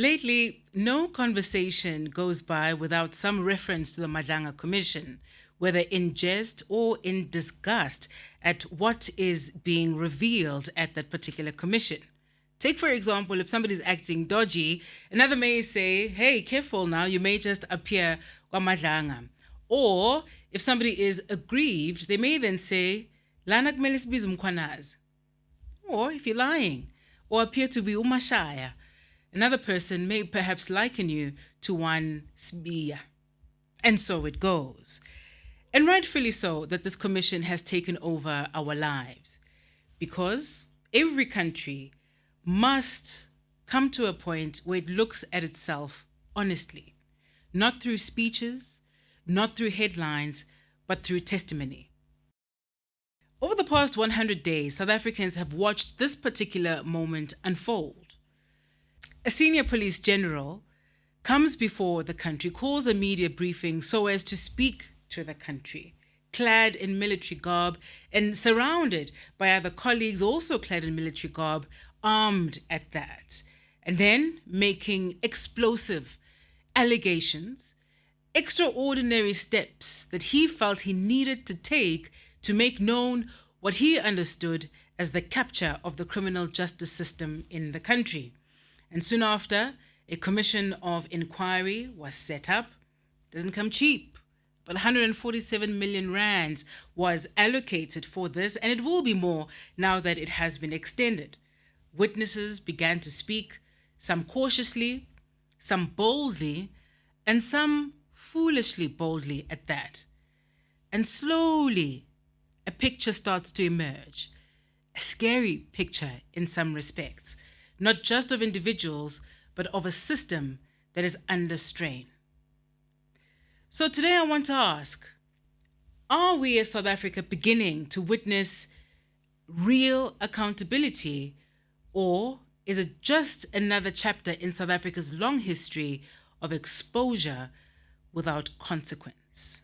Lately, no conversation goes by without some reference to the Madlanga Commission, whether in jest or in disgust at what is being revealed at that particular commission. Take, for example, if somebody's acting dodgy, another may say, hey, careful now, you may just appear kwa Madlanga. Or if somebody is aggrieved, they may then say, lana kumele sibize umkhwanazi. Or if you're lying, or appear to be umashaya, another person may perhaps liken you to one sbiya. And so it goes. And rightfully so that this commission has taken over our lives. Because every country must come to a point where it looks at itself honestly, not through speeches, not through headlines, but through testimony. Over the past 100 days, South Africans have watched this particular moment unfold. A senior police general comes before the country, calls a media briefing so as to speak to the country, clad in military garb and surrounded by other colleagues also clad in military garb, armed at that, and then making explosive allegations, extraordinary steps that he felt he needed to take to make known what he understood as the capture of the criminal justice system in the country. And soon after, a commission of inquiry was set up. Doesn't come cheap, but 147 million rands was allocated for this, and it will be more now that it has been extended. Witnesses began to speak, some cautiously, some boldly, and some foolishly boldly at that. And slowly, a picture starts to emerge, a scary picture in some respects, not just of individuals, but of a system that is under strain. So today I want to ask, are we as South Africa beginning to witness real accountability, or is it just another chapter in South Africa's long history of exposure without consequence?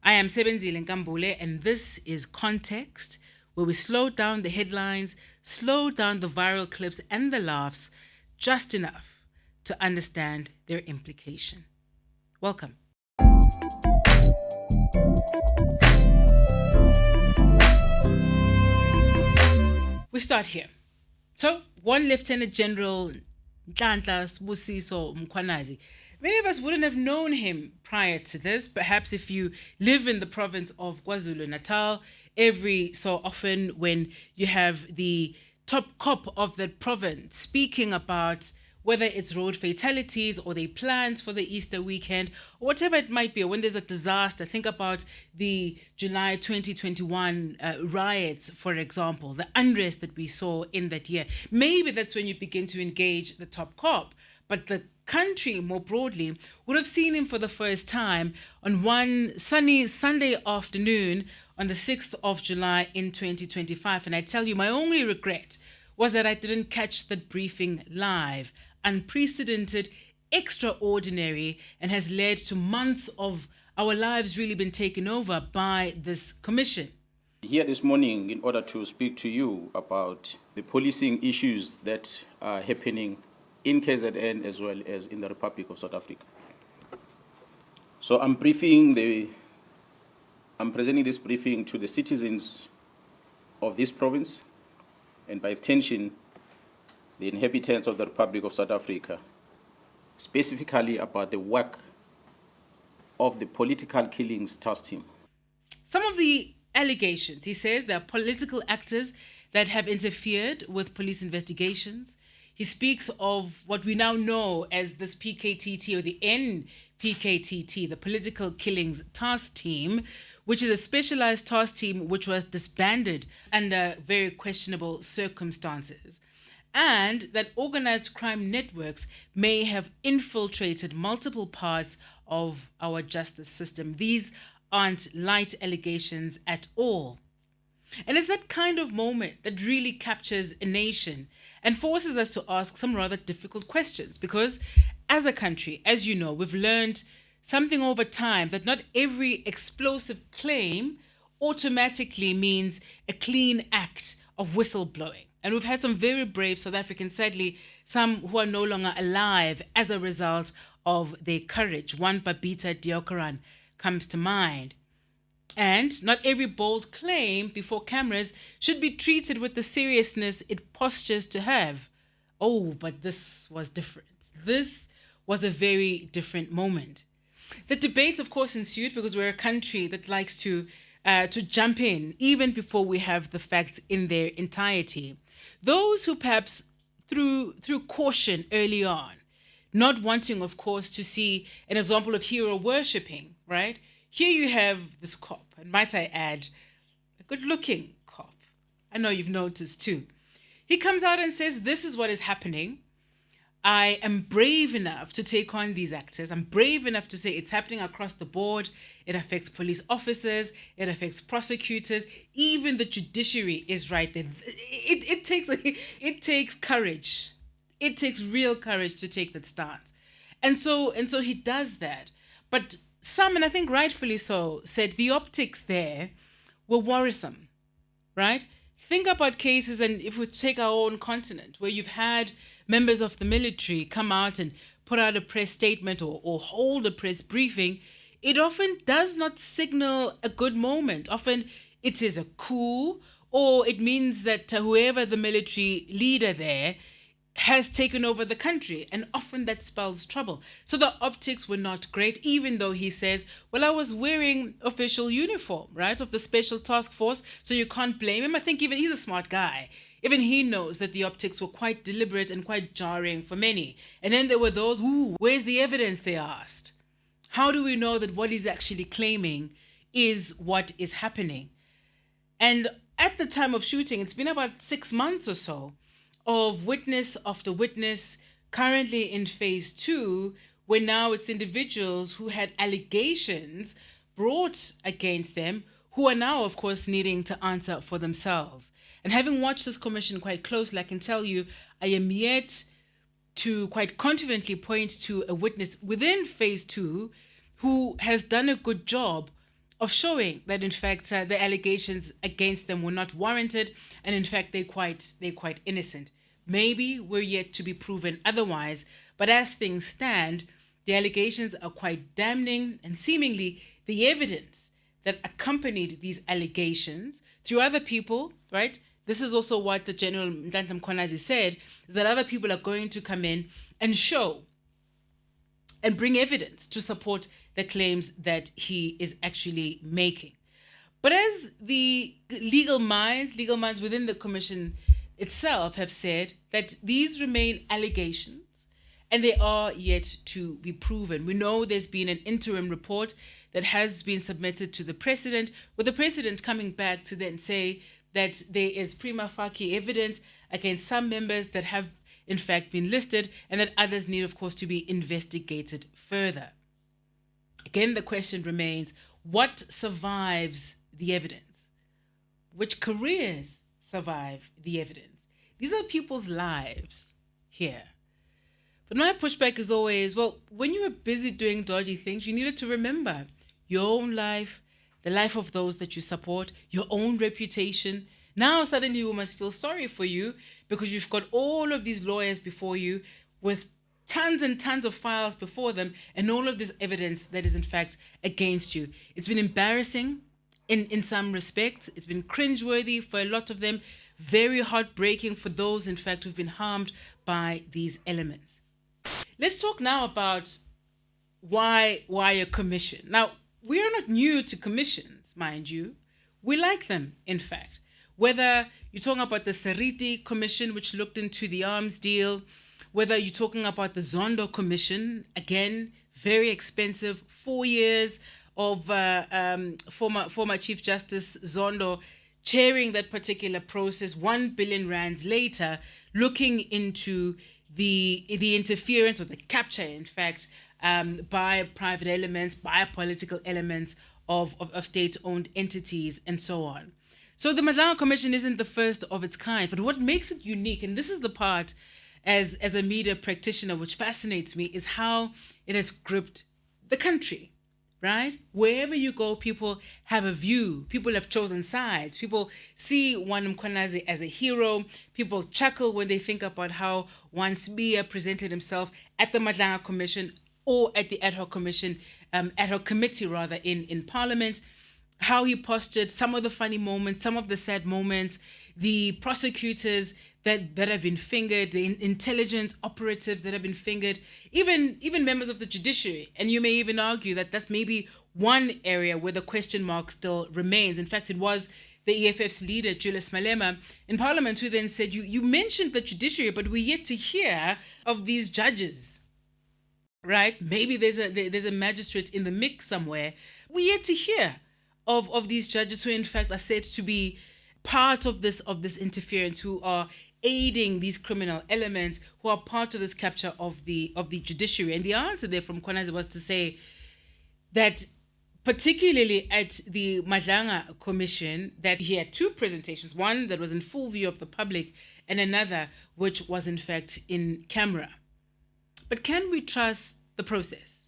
I am Sebenzile Nkambule, and this is Context, where we slow down the headlines, slow down the viral clips and the laughs just enough to understand their implication. Welcome. We start here. So, one Lieutenant General Nhlanhla Sibusiso Mkhwanazi. Many of us wouldn't have known him prior to this. Perhaps if you live in the province of KwaZulu-Natal, every so often when you have the top cop of that province speaking about whether it's road fatalities or the plans for the Easter weekend, or whatever it might be, or when there's a disaster, think about the July 2021 riots, for example, the unrest that we saw in that year. Maybe that's when you begin to engage the top cop, but the country more broadly would have seen him for the first time on one sunny Sunday afternoon on the 6th of July in 2025. And I tell you, my only regret was that I didn't catch the briefing live. Unprecedented, extraordinary, and has led to months of our lives really been taken over by this commission. Here this morning in order to speak to you about the policing issues that are happening in KZN as well as in the Republic of South Africa. So I'm presenting this briefing to the citizens of this province, and by extension, the inhabitants of the Republic of South Africa, specifically about the work of the political killings task team. Some of the allegations, he says, there are political actors that have interfered with police investigations. He speaks of what we now know as this PKTT or the NPKTT, the Political Killings Task Team, which is a specialized task team which was disbanded under very questionable circumstances. And that organized crime networks may have infiltrated multiple parts of our justice system. These aren't light allegations at all. And it's that kind of moment that really captures a nation and forces us to ask some rather difficult questions. Because as a country, as you know, we've learned something over time, that not every explosive claim automatically means a clean act of whistleblowing. And we've had some very brave South Africans, sadly, some who are no longer alive as a result of their courage. One, Babita Deokaran, comes to mind. And not every bold claim before cameras should be treated with the seriousness it postures to have. Oh, but this was different. This was a very different moment. The debate, of course, ensued because we're a country that likes to jump in even before we have the facts in their entirety. Those who perhaps through caution early on, not wanting, of course, to see an example of hero worshipping, right? Here you have this cop, and might I add, a good-looking cop. I know you've noticed too. He comes out and says, this is what is happening. I am brave enough to take on these actors. I'm brave enough to say it's happening across the board. It affects police officers. It affects prosecutors. Even the judiciary is right there. It takes courage. It takes real courage to take that stance. And so he does that. But some, and I think rightfully so, said the optics there were worrisome, right? Think about cases, and if we take our own continent, where you've had members of the military come out and put out a press statement or hold a press briefing, it often does not signal a good moment. Often it is a coup, or it means that whoever the military leader there has taken over the country, and often that spells trouble. So the optics were not great, even though he says, well, I was wearing official uniform, right, of the Special Task Force, so you can't blame him. I think even he's a smart guy. Even he knows that the optics were quite deliberate and quite jarring for many. And then there were those, where's the evidence, they asked. How do we know that what he's actually claiming is what is happening? And at the time of shooting, it's been about 6 months or so of witness after witness, currently in phase 2, where now it's individuals who had allegations brought against them, who are now, of course, needing to answer for themselves. And having watched this commission quite closely, I can tell you, I am yet to quite confidently point to a witness within phase 2 who has done a good job of showing that, in fact, the allegations against them were not warranted, and in fact, they're quite innocent. Maybe we're yet to be proven otherwise, but as things stand, the allegations are quite damning, and seemingly the evidence that accompanied these allegations through other people, right? This is also what the General Madlanga Commission said, is that other people are going to come in and show and bring evidence to support the claims that he is actually making. But as the legal minds within the commission itself have said, that these remain allegations and they are yet to be proven. We know there's been an interim report that has been submitted to the president, with the president coming back to then say that there is prima facie evidence against some members that have in fact been listed, and that others need, of course, to be investigated further. Again, the question remains, what survives the evidence? Which careers survive the evidence? These are people's lives here. But my pushback is always, well, when you were busy doing dodgy things, you needed to remember your own life, the life of those that you support, your own reputation. Now suddenly we must feel sorry for you because you've got all of these lawyers before you with tons and tons of files before them and all of this evidence that is in fact against you. It's been embarrassing in some respects. It's been cringeworthy for a lot of them, very heartbreaking for those in fact who've been harmed by these elements. Let's talk now about why a commission. Now, we are not new to commissions, mind you. We like them, in fact. Whether you're talking about the Seriti Commission, which looked into the arms deal, whether you're talking about the Zondo Commission, again, very expensive, 4 years of former Chief Justice Zondo chairing that particular process, 1 billion rands later, looking into the interference or the capture, in fact, by private elements, by political elements of state-owned entities and so on. So the Madlanga Commission isn't the first of its kind, but what makes it unique, and this is the part as a media practitioner which fascinates me, is how it has gripped the country, right? Wherever you go, people have a view. People have chosen sides. People see one Mkhwanazi as a hero. People chuckle when they think about how one Sibia presented himself at the Madlanga Commission or at the ad hoc commission, ad hoc committee rather, in Parliament. How he postured, some of the funny moments, some of the sad moments, the prosecutors that have been fingered, the intelligence operatives that have been fingered, even members of the judiciary. And you may even argue that that's maybe one area where the question mark still remains. In fact, it was the EFF's leader, Julius Malema, in Parliament, who then said, you mentioned the judiciary, but we're yet to hear of these judges, right? Maybe there's a magistrate in the mix somewhere. We're yet to hear of these judges who, in fact, are said to be part of this interference, who are aiding these criminal elements, who are part of this capture of the judiciary. And the answer there from Mkhwanazi was to say that, particularly at the Madlanga Commission, that he had two presentations, one that was in full view of the public and another which was in fact in camera. But can we trust the process?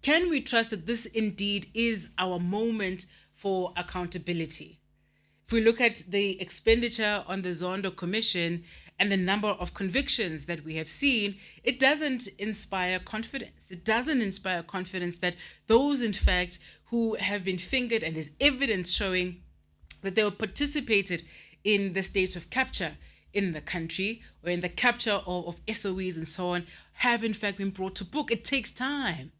Can we trust that this indeed is our moment for accountability? If we look at the expenditure on the Zondo Commission and the number of convictions that we have seen, it doesn't inspire confidence. It doesn't inspire confidence that those, in fact, who have been fingered, and there's evidence showing that they were participated in the state of capture in the country, or in the capture of SOEs and so on, have in fact been brought to book. It takes time,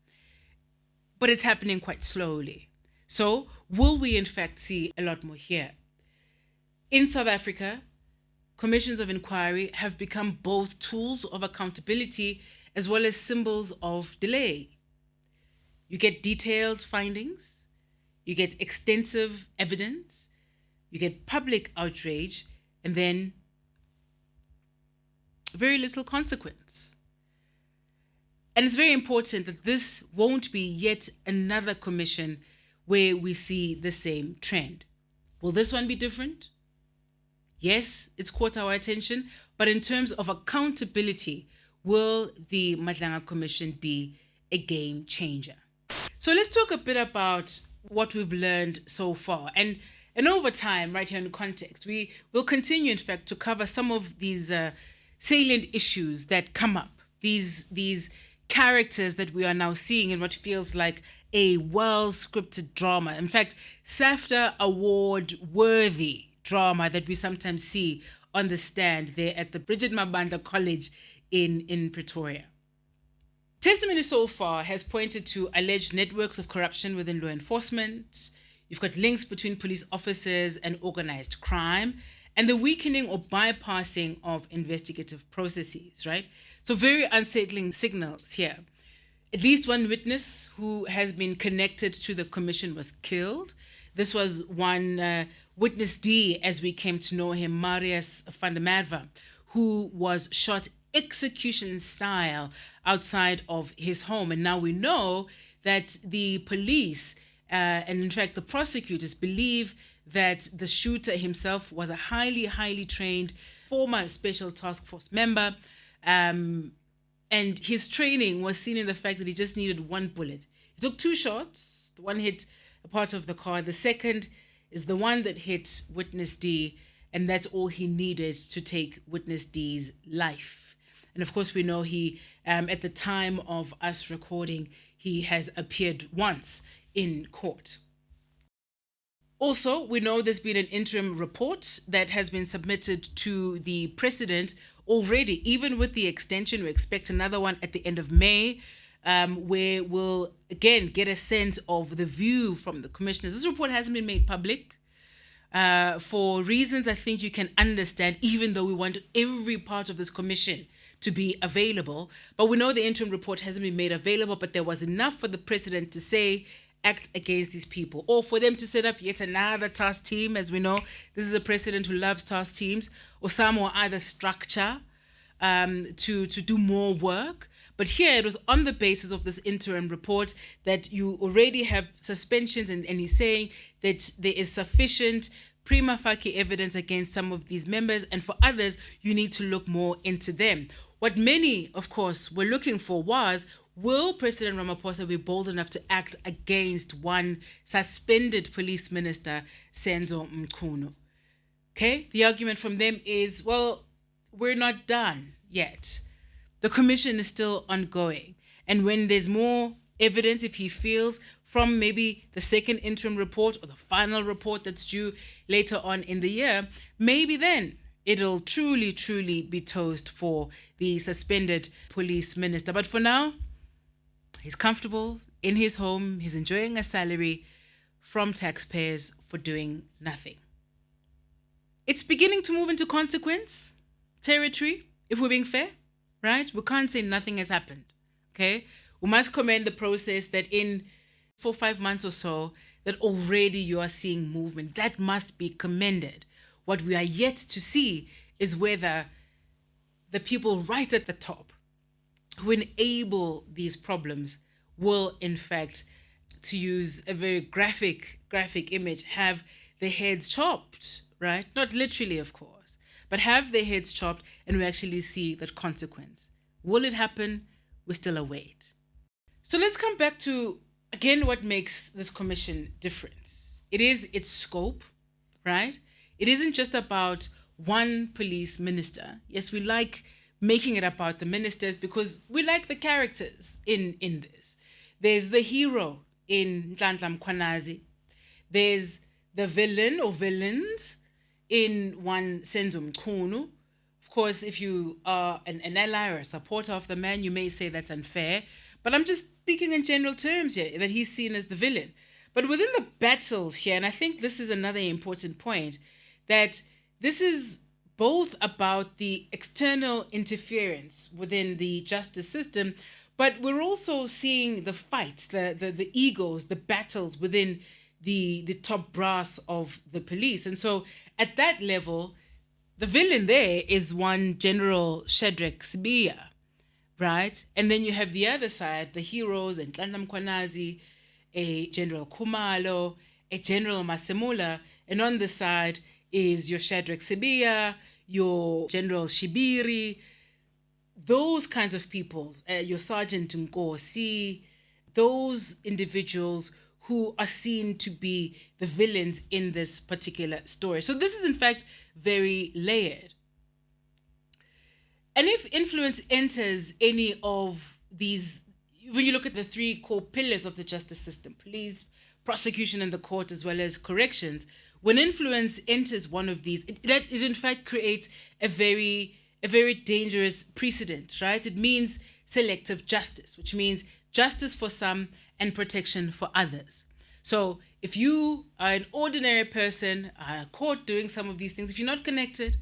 but it's happening quite slowly. So will we in fact see a lot more here? In South Africa, commissions of inquiry have become both tools of accountability as well as symbols of delay. You get detailed findings, you get extensive evidence, you get public outrage, and then very little consequence. And it's very important that this won't be yet another commission where we see the same trend. Will this one be different? Yes, it's caught our attention, but in terms of accountability, will the Madlanga Commission be a game changer? So let's talk a bit about what we've learned so far. And over time, right here in context, we will continue, in fact, to cover some of these salient issues that come up, these characters that we are now seeing in what feels like a well-scripted drama. In fact, SAFTA award-worthy drama that we sometimes see on the stand there at the Bridget Mabandla College in Pretoria. Testimony so far has pointed to alleged networks of corruption within law enforcement. You've got links between police officers and organized crime, and the weakening or bypassing of investigative processes, right? So very unsettling signals here. At least one witness who has been connected to the commission was killed. This was one witness D, as we came to know him, Marius van der Merwe, who was shot execution style outside of his home. And now we know that the police and in fact the prosecutors believe that the shooter himself was a highly trained former special task force member. And his training was seen in the fact that he just needed one bullet. He took two shots. The one hit a part of the car. The second is the one that hit Witness D, and that's all he needed to take Witness D's life. And of course, we know he, at the time of us recording, he has appeared once in court. Also, we know there's been an interim report that has been submitted to the president already. Even with the extension, we expect another one at the end of May, where we'll again get a sense of the view from the commissioners. This report hasn't been made public for reasons I think you can understand, even though we want every part of this commission to be available. But we know the interim report hasn't been made available, but there was enough for the president to say, act against these people, or for them to set up yet another task team. As we know, this is a president who loves task teams, or some or other structure to do more work. But here it was on the basis of this interim report that you already have suspensions, and he's saying that there is sufficient prima facie evidence against some of these members, and for others, you need to look more into them. What many, of course, were looking for was, will President Ramaphosa be bold enough to act against one suspended police minister, Senzo Mchunu? Okay, the argument from them is, well, we're not done yet. The commission is still ongoing. And when there's more evidence, if he feels from maybe the second interim report or the final report that's due later on in the year, maybe then it'll truly, truly be toast for the suspended police minister. But for now, he's comfortable in his home. He's enjoying a salary from taxpayers for doing nothing. It's beginning to move into consequence territory, if we're being fair, right? We can't say nothing has happened, okay? We must commend the process that in 4 or 5 months or so, that already you are seeing movement. That must be commended. What we are yet to see is whether the people right at the top who enable these problems will, in fact, to use a very graphic image, have their heads chopped, right? Not literally, of course, but have their heads chopped, and we actually see that consequence. Will it happen? We still await. So let's come back to, again, what makes this commission different. It is its scope, right? It isn't just about one police minister. Yes, we like making it about the ministers because we like the characters in this. There's the hero in Madlanga Commission. There's the villain or villains in one Senzo Mchunu. Of course, if you are an ally or a supporter of the man, you may say that's unfair. But I'm just speaking in general terms here, that he's seen as the villain. But within the battles here, and I think this is another important point, that this is both about the external interference within the justice system, but we're also seeing the fights, the egos, the battles within the top brass of the police. And so at that level, the villain there is one General Shadrack Sibiya, right? And then you have the other side, the heroes, and Madlanga Commission, a General Khumalo, a General Masemula, and on the side is your Shadrack Sibiya, your General Shibiri, those kinds of people, your Sergeant Nkosi, those individuals who are seen to be the villains in this particular story. So this is in fact very layered. And if influence enters any of these, when you look at the three core pillars of the justice system, police, prosecution, and the court, as well as corrections, when influence enters one of these, it in fact creates a very dangerous precedent, right? It means selective justice, which means justice for some and protection for others. So if you are an ordinary person, caught doing some of these things, if you're not connected,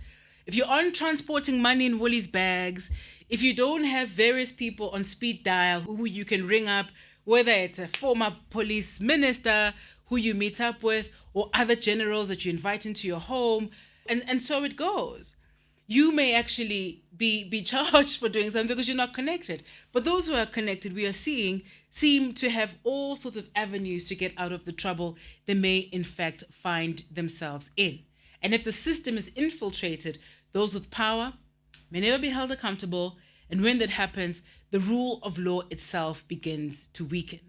if you aren't transporting money in Woolies bags, if you don't have various people on speed dial who you can ring up, whether it's a former police minister who you meet up with or other generals that you invite into your home, and so it goes. You may actually be charged for doing something because you're not connected. But those who are connected, we are seeing, seem to have all sorts of avenues to get out of the trouble they may in fact find themselves in. And if the system is infiltrated, those with power may never be held accountable. And when that happens, the rule of law itself begins to weaken.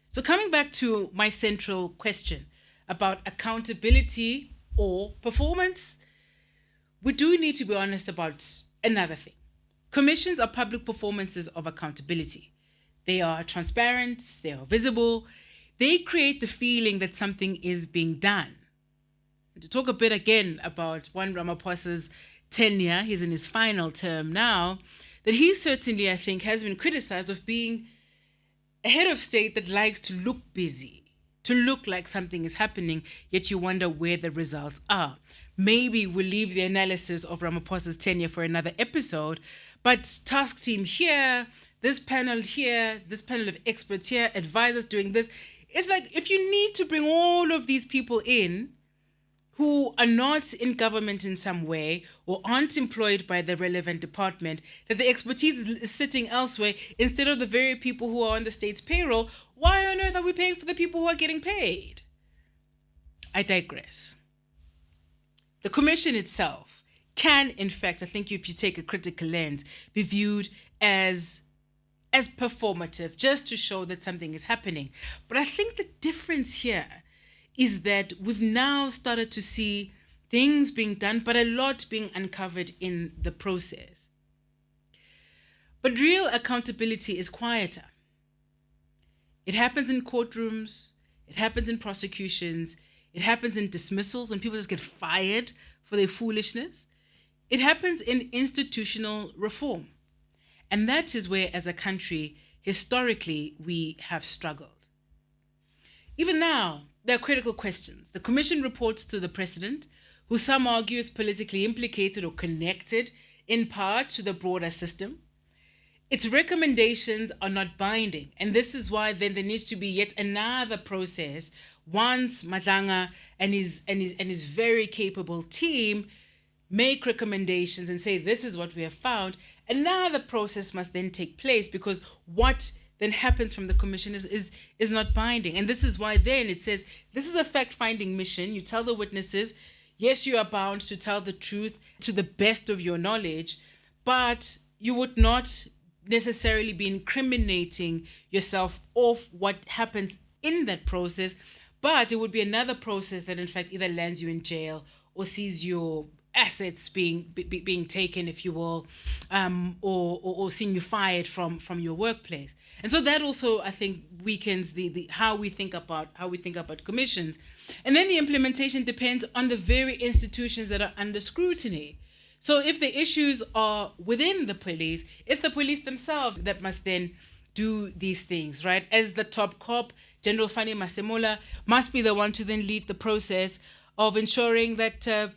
So coming back to my central question about accountability or performance, we do need to be honest about another thing. Commissions are public performances of accountability. They are transparent, they are visible, they create the feeling that something is being done. And to talk a bit again about one Ramaphosa's tenure, he's in his final term now, that he certainly, I think, has been criticized of being a head of state that likes to look busy, to look like something is happening, yet you wonder where the results are. Maybe we'll leave the analysis of Ramaphosa's tenure for another episode, but task team here, this panel here, this panel of experts here, advisors doing this. It's like if you need to bring all of these people in who are not in government in some way or aren't employed by the relevant department, that the expertise is sitting elsewhere instead of the very people who are on the state's payroll, why on earth are we paying for the people who are getting paid? I digress. The commission itself can, in fact, I think if you take a critical lens, be viewed as as performative, just to show that something is happening. But I think the difference here is that we've now started to see things being done, but a lot being uncovered in the process. But real accountability is quieter. It happens in courtrooms, it happens in prosecutions, it happens in dismissals when people just get fired for their foolishness. It happens in institutional reform. And that is where, as a country, historically, we have struggled. Even now, there are critical questions. The Commission reports to the President, who some argue is politically implicated or connected in part to the broader system. Its recommendations are not binding, and this is why then there needs to be yet another process once Madlanga and his very capable team make recommendations and say this is what we have found. Another process must then take place, because what then happens from the commission is not binding. And this is why then it says this is a fact-finding mission. You tell the witnesses, yes, you are bound to tell the truth to the best of your knowledge, but you would not necessarily be incriminating yourself off what happens in that process, but it would be another process that in fact either lands you in jail or sees your assets being taken, if you will, or seeing you fired from your workplace. And so that also, I think, weakens the how we think about commissions. And then the implementation depends on the very institutions that are under scrutiny. So if the issues are within the police, it's the police themselves that must then do these things, right? As the top cop, General Fani Masemola must be the one to then lead the process of ensuring that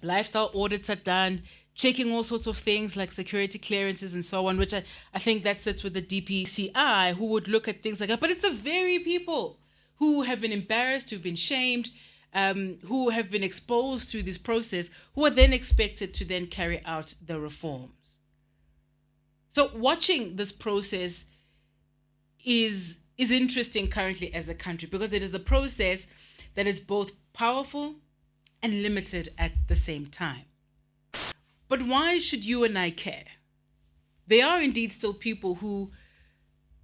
lifestyle audits are done, checking all sorts of things like security clearances and so on, which I think that sits with the DPCI, who would look at things like that. But it's the very people who have been embarrassed, who've been shamed, who have been exposed through this process, who are then expected to then carry out the reforms. So watching this process is interesting currently as a country, because it is a process that is both powerful and limited at the same time. But why should you and I care? There are indeed still people who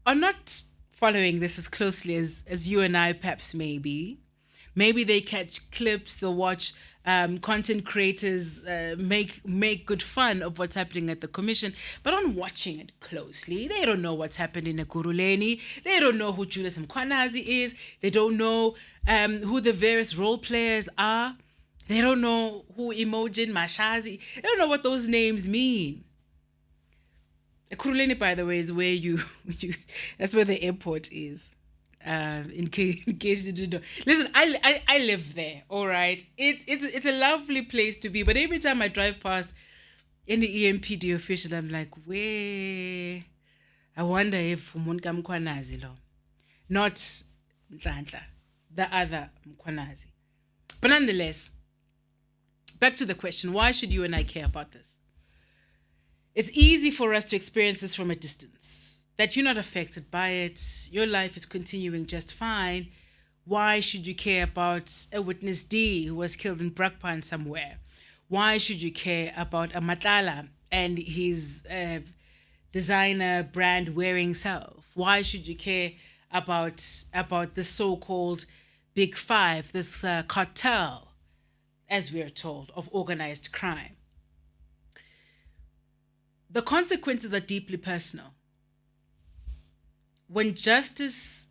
are not following this as closely as you and I perhaps may be. Maybe they catch clips, they'll watch content creators make good fun of what's happening at the commission, but on watching it closely, they don't know what's happened in Ekurhuleni. They don't know who Julius Mkhwanazi is. They don't know who the various role players are. They don't know who Imogen Mashazi. They don't know what those names mean. Ekurhuleni, by the way, is where you that's where the airport is. In case you didn't know. Listen, I live there, all right? It's a lovely place to be, but every time I drive past any EMPD official, I'm like, where? I wonder if Umuntu Mkhwanazi lo. Not Nhlanhla, the other Mkhwanazi. But nonetheless, back to the question, why should you and I care about this? It's easy for us to experience this from a distance, that you're not affected by it. Your life is continuing just fine. Why should you care about a witness D who was killed in Brakpan somewhere? Why should you care about a Matlala and his designer brand wearing self? Why should you care about the so-called Big Five, this cartel, as we are told, of organized crime? The consequences are deeply personal. When justice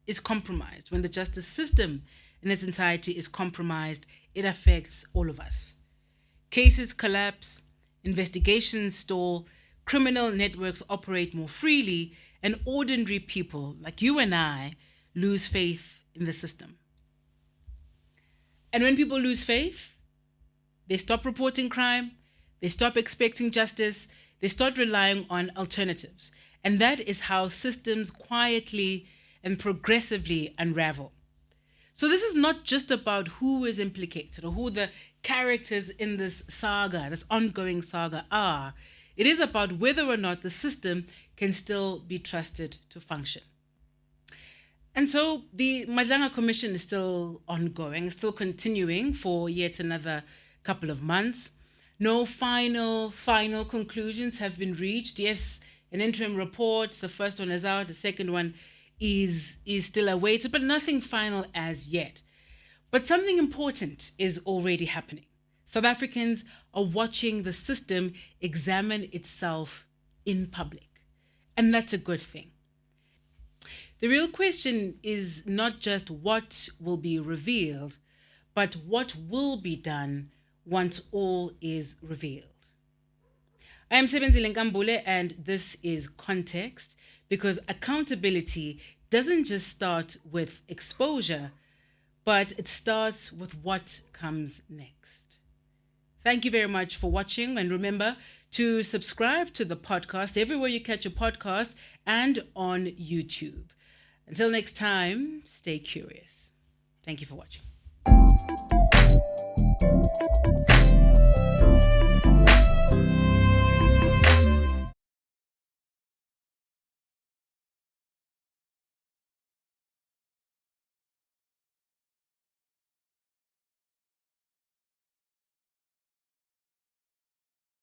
is compromised, when the justice system in its entirety is compromised, it affects all of us. Cases collapse, investigations stall, criminal networks operate more freely, and ordinary people like you and I lose faith in the system. And when people lose faith, they stop reporting crime, they stop expecting justice, they start relying on alternatives. And that is how systems quietly and progressively unravel. So this is not just about who is implicated or who the characters in this saga, this ongoing saga are. It is about whether or not the system can still be trusted to function. And so the Madlanga Commission is still ongoing, still continuing for yet another couple of months. No final conclusions have been reached. Yes, an interim report. The first one is out. The second one is still awaited, but nothing final as yet. But something important is already happening. South Africans are watching the system examine itself in public, and that's a good thing. The real question is not just what will be revealed, but what will be done once all is revealed. I am Sebenzile Nkambule, and this is Context, because accountability doesn't just start with exposure, but it starts with what comes next. Thank you very much for watching, and remember to subscribe to the podcast everywhere you catch a podcast and on YouTube. Until next time, stay curious. Thank you for watching.